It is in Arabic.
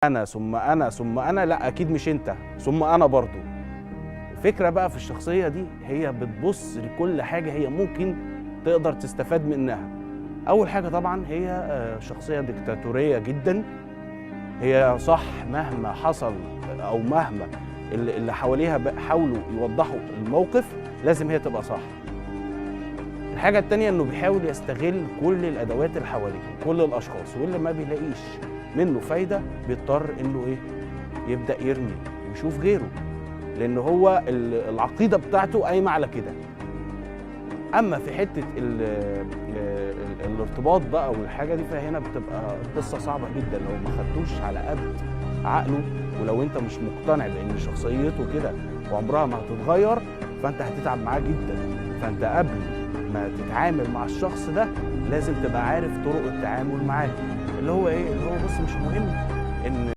أنا ثم أنا ثم أنا، لأ أكيد مش أنت، ثم أنا برضه. الفكرة بقى في الشخصية دي هي بتبُص لكل حاجة هي ممكن تقدر تستفاد منها. أول حاجة طبعًا هي شخصية ديكتاتورية جدًا، هي صح مهما حصل أو مهما اللي حواليها حاولوا يوضّحوا الموقف، لازم هي تبقى صح. الحاجة التانية إنه بيحاول يستغل كل الأدوات اللي حواليه، كل الأشخاص، واللي ما بيلاقيش منه فايدة بيضطر إنه إيه، يبدأ يرمي ويشوف غيره، لأن هو العقيدة بتاعته قايمة على كده. أما في حتة الارتباط بقى والحاجة دي، فهنا بتبقى قصة صعبة جدًا لو ما خدتوش على قد عقله، ولو أنت مش مقتنع بإن شخصيته كده وعمرها ما هتتغير، فأنت هتتعب معاه جدًا. فأنت قبل ما تتعامل مع الشخص ده لازم تبقى عارف طرق التعامل معاه، اللي هو إيه، اللي هو بُص مش مهم إن